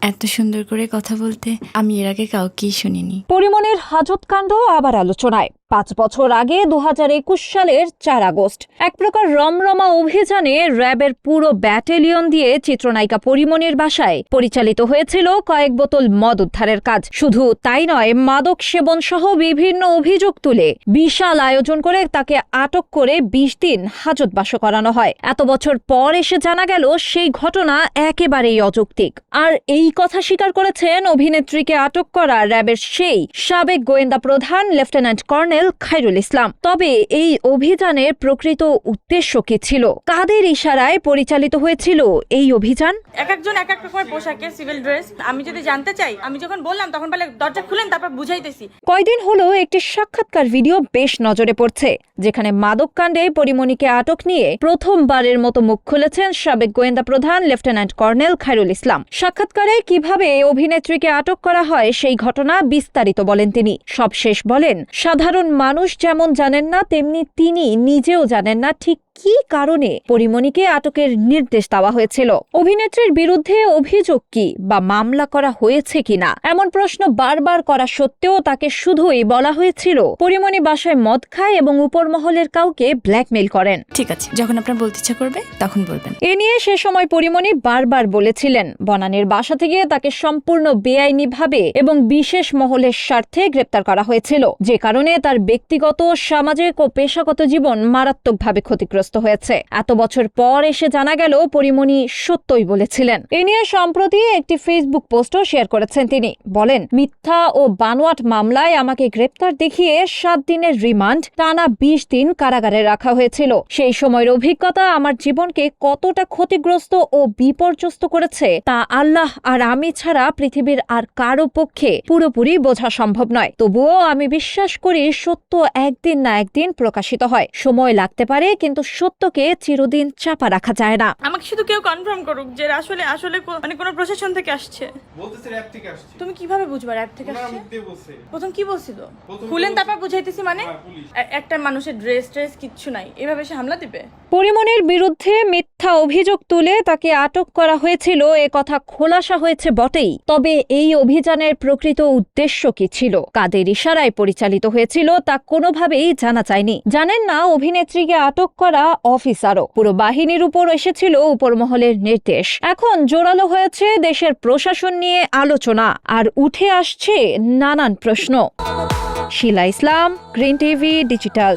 এত সুন্দর করে কথা বলতে আমি এর আগে কাউকেই শুনিনি। পরিমণির হাজতকাণ্ড আবার আলোচনায়। 5 বছর আগে 2021 সালের 4 আগস্ট এক প্রকার রমরমা অভিযানে র্যাবের পুরো ব্যাটালিয়ন দিয়ে চিত্রনায়িকা পরিমণির বাসায় পরিচালিত হয়েছিল কয়েক বোতল মদ উদ্ধারের কাজ। শুধু তাই নয়, মাদক সেবন সহ বিভিন্ন অভিযোগ তুলে বিশাল আয়োজন করে তাকে আটক করে 20 দিন হাজতবাস করানো হয়। এত বছর পর এসে জানা গেল সেই ঘটনা একেবারেই অযৌক্তিক। আর এই কথা স্বীকার করেছেন অভিনেত্রীকে আটক করা র্যাবের সেই সাবেক গোয়েন্দা প্রধান লেফটেন্যান্ট কর্নেল খায়রুল ইসলাম। তবে এই অভিযানের প্রকৃত উদ্দেশ্য কি ছিল? কাদের ইশারায় পরিচালিত হয়েছিল এই অভিযান? একজন এক এক রকমের পোশাকে সিভিল ড্রেস। আমি যদি জানতে চাই, আমি যখন বললাম তখন বলে দরজা খুলেন, তারপর বুঝাইতেছি। কয়দিন হলো একটি সাক্ষাৎকার ভিডিও বেশ নজরে পড়ছে, যেখানে মাদক কাণ্ডে পরিমণিকে আটক নিয়ে প্রথমবারের মতো মুখ খুলেছেন সাবেক গোয়েন্দা প্রধান লেফটেন্যান্ট কর্নেল খায়রুল ইসলাম। সাক্ষাৎকারে কিভাবে অভিনেত্রীকে আটক করা হয় সেই ঘটনা বিস্তারিত বলেন তিনি। সবশেষ বলেন, সাধারণ মানুষ যেমন জানেন না, তেমনি তিনি নিজেও জানেন না ঠিক কি কারণে পরিমণিকে আটকের নির্দেশ দেওয়া হয়েছিল। অভিনেত্রীর বিরুদ্ধে অভিযোগ কি বা মামলা করা হয়েছে কিনা এমন প্রশ্ন বারবার করা সত্ত্বেও তাকে শুধুই বলা হয়েছিল পরিমণি বাসায় মদ খায় এবং উপরমহলের কাউকে ব্ল্যাকমেইল করেন। ঠিক আছে, যখন আপনার বলতে ইচ্ছা করবে তখন বলবেন। এ নিয়ে সে সময় পরিমণি বারবার বলেছিলেন বনানীর বাসা থেকে তাকে সম্পূর্ণ বেআইনিভাবে এবং বিশেষ মহলের স্বার্থে গ্রেপ্তার করা হয়েছিল, যে কারণে তার ব্যক্তিগত, সামাজিক ও পেশাগত জীবন মারাত্মকভাবে ক্ষতিগ্রস্ত হয়েছে। এত বছর পর এসে জানা গেল পরিমণি সত্যই বলেছিলেন। এ নিয়ে সম্প্রতি একটি ফেসবুক পোস্টও শেয়ার করেছেন তিনি। বলেন, মিথ্যা ও বানোয়াট মামলায় আমাকে গ্রেপ্তার দেখিয়ে 7 দিনের রিমান্ড, টানা 20 দিন কারাগারে রাখা হয়েছিল। সেই সময়ের অভিজ্ঞতা আমার জীবনকে কতটা ক্ষতিগ্রস্ত ও বিপর্যস্ত করেছে তা আল্লাহ আর আমি ছাড়া পৃথিবীর আর কারো পক্ষে পুরোপুরি বোঝা সম্ভব নয়। তবুও আমি বিশ্বাস করি সত্য একদিন না একদিন প্রকাশিত হয়। সময় লাগতে পারে, কিন্তু সত্যকে চিরদিন চাপা রাখা যায় না। আমাকে শুধু কেউ কনফার্ম করুক যে আসলে আসলে মানে কোন প্রশাসন থেকে আসছে। বলতেছে র‍্যাব থেকে আসছে। তুমি কিভাবে বুঝবা র‍্যাব থেকে আসছে? মুখ দিয়ে বলছে। প্রথম কি বলছিল? খুলেন তারপর বুঝাইতেছি। মানে একটা মানুষের ড্রেস কিচ্ছু নাই, এভাবে সে হামলা দিবে? পরিমণির বিরুদ্ধে মিথ্যা অভিযোগ তুলে তাকে আটক করা হয়েছিল, এ কথা খোলাসা হয়েছে বটেই। তবে এই অভিযানের প্রকৃত উদ্দেশ্য কি ছিল, কাদের ইশারায় পরিচালিত হয়েছিল তা কোনোভাবেই জানা যায়নি। জানেন না অভিনেত্রীকে আটক করা অফিসারও। পুরো বাহিনীর উপর এসেছিল উপরমহলের নির্দেশ। এখন জোরালো হয়েছে দেশের প্রশাসন নিয়ে আলোচনা, আর উঠে আসছে নানান প্রশ্ন। শিলা ইসলাম, গ্রিন টিভি ডিজিটাল।